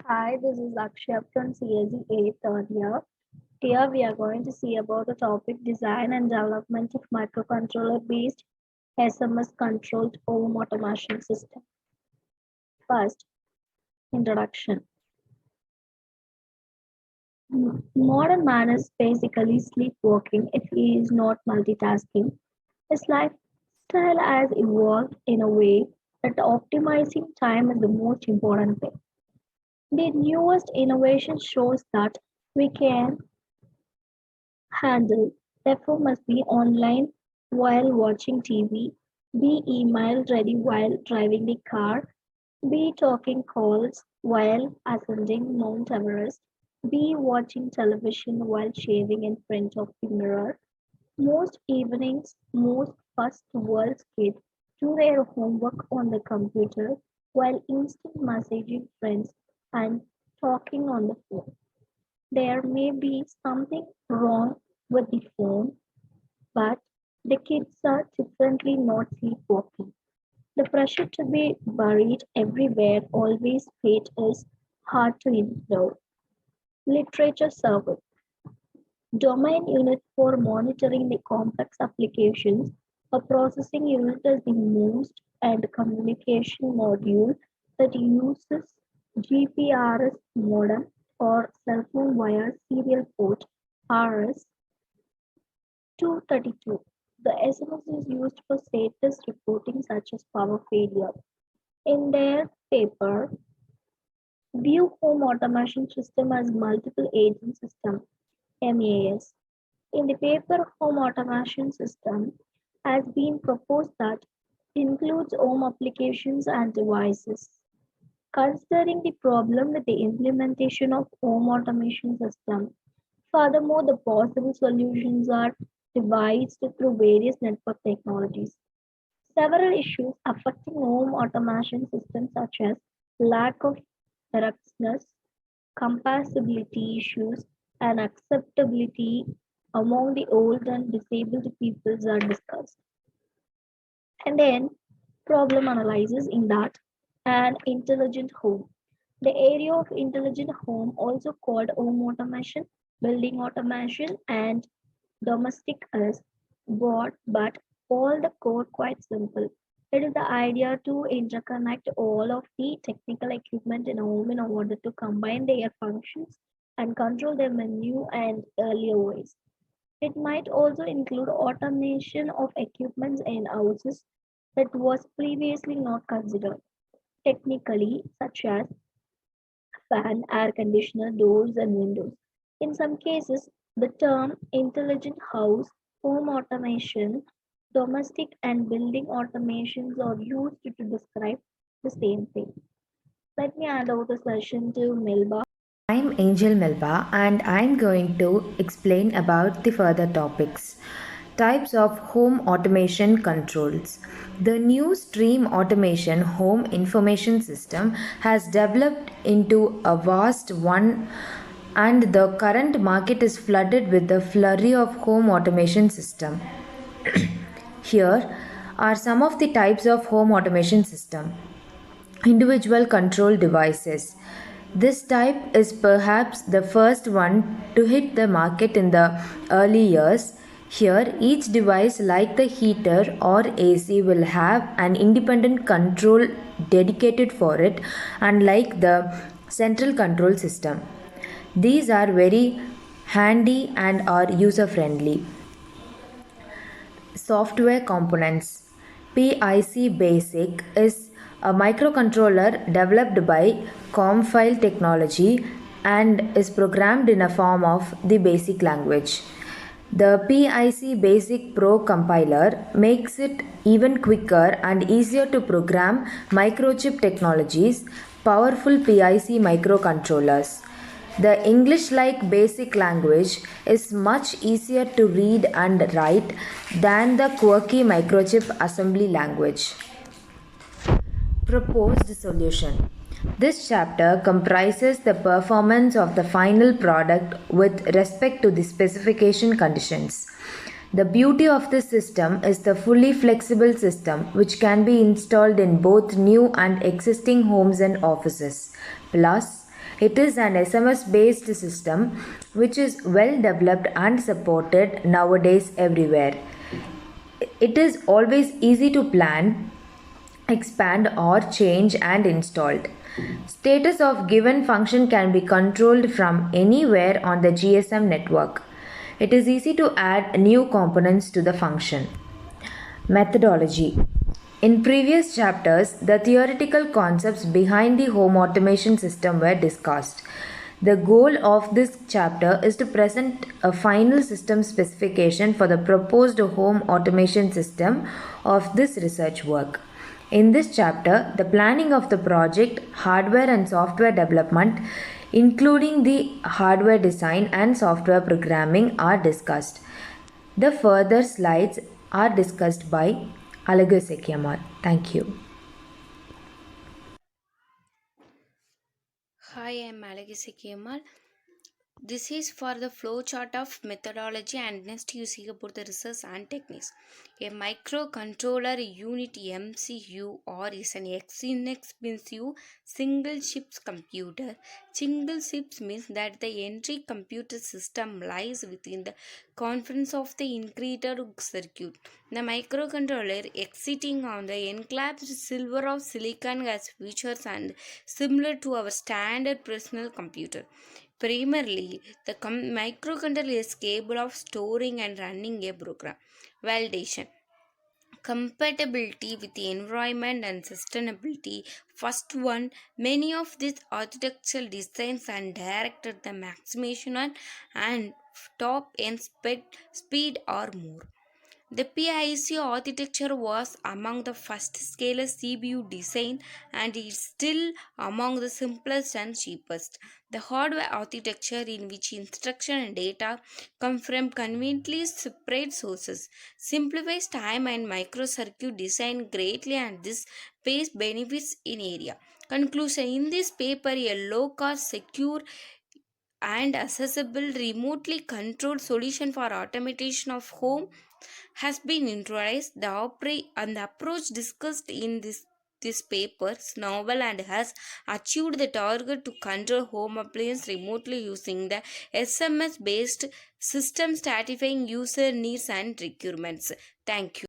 Hi, this is Akshay from CSE 8th third year. Here we are going to see about the topic design and development of microcontroller-based SMS controlled home automation system. First, introduction. Modern man is basically sleepwalking if he is not multitasking. His lifestyle has evolved in a way that optimizing time is the most important thing. The newest innovation shows that we can handle, therefore must be online while watching TV, be email ready while driving the car, be talking calls while ascending Mount Everest, be watching television while shaving in front of the mirror. Most evenings, most first world kids do their homework on the computer while instant messaging friends and talking on the phone. There may be something wrong with the phone, but the kids are differently not sleepwalking. The pressure to be buried everywhere, always fit is hard to ignore. Literature survey. Domain unit for monitoring the complex applications. A processing unit is the most and communication module that uses GPRS modem or cell phone via serial port RS 232. The SMS is used for status reporting such as power failure. In their paper, View Home Automation System as Multiple Agent System (MAS). In the paper, Home Automation System has been proposed that includes home applications and devices. Considering the problem with the implementation of home automation system, furthermore, the possible solutions are devised through various network technologies. Several issues affecting home automation systems such as lack of robustness, compatibility issues, and acceptability among the old and disabled peoples are discussed. And then problem analysis in that an intelligent home. The area of intelligent home, also called home automation, building automation, and domestic is broad, but all the code quite simple. It is the idea to interconnect all of the technical equipment in a home in order to combine their functions and control their menu and earlier ways. It might also include automation of equipment in houses that was previously not considered technically, such as fan, air conditioner, doors, and windows. In some cases, the term intelligent house, home automation, domestic and building automations are used to describe the same thing. Let me hand over the session to Milba. I'm Angel Melba and I'm going to explain about the further topics. Types of home automation controls. The new Stream Automation Home Information System has developed into a vast one, and the current market is flooded with the flurry of home automation system. Here are some of the types of home automation system. Individual control devices. This type is perhaps the first one to hit the market in the early years. Here, each device, like the heater or AC, will have an independent control dedicated for it, unlike the central control system. These are very handy and are user friendly. Software components. PIC Basic is a microcontroller developed by Compile Technology and is programmed in a form of the BASIC language. The PIC Basic Pro compiler makes it even quicker and easier to program microchip technologies, powerful PIC microcontrollers. The English like basic language is much easier to read and write than the quirky microchip assembly language. Proposed solution. This chapter comprises the performance of the final product with respect to the specification conditions. The beauty of this system is the fully flexible system which can be installed in both new and existing homes and offices. Plus, It is an SMS based system which is well developed and supported nowadays everywhere. It is always easy to plan, expand or change and installed. Status of given function can be controlled from anywhere on the GSM network. It is easy to add new components to the function. Methodology. In previous chapters, the theoretical concepts behind the home automation system were discussed. The goal of this chapter is to present a final system specification for the proposed home automation system of this research work. In this chapter, the planning of the project, hardware and software development, including the hardware design and software programming, are discussed. The further slides are discussed by Alagu Sekiamal. Thank you. Hi, I'm Malagisi Kemal. This is for the flow chart of methodology, and next you see about the research and techniques. A microcontroller unit MCU or is an inexpensive single chips computer. Single chips means that the entry computer system lies within the confines of the integrated circuit. The microcontroller exiting on the enclosed silver of silicon has features and similar to our standard personal computer. Primarily, the microcontroller is capable of storing and running a program. Validation. Compatibility with the environment and sustainability. First one, many of these architectural designs are directed the maximization and top end speed or more. The PIC architecture was among the first scale CPU design and is still among the simplest and cheapest. The hardware architecture in which instruction and data come from conveniently separate sources simplifies time and microcircuit design greatly, and this pays benefits in area. Conclusion. In this paper, a low cost, secure and accessible remotely controlled solution for automation of home has been introduced. The approach discussed in this paper's novel and has achieved the target to control home appliances remotely using the SMS based system, satisfying user needs and requirements. Thank you.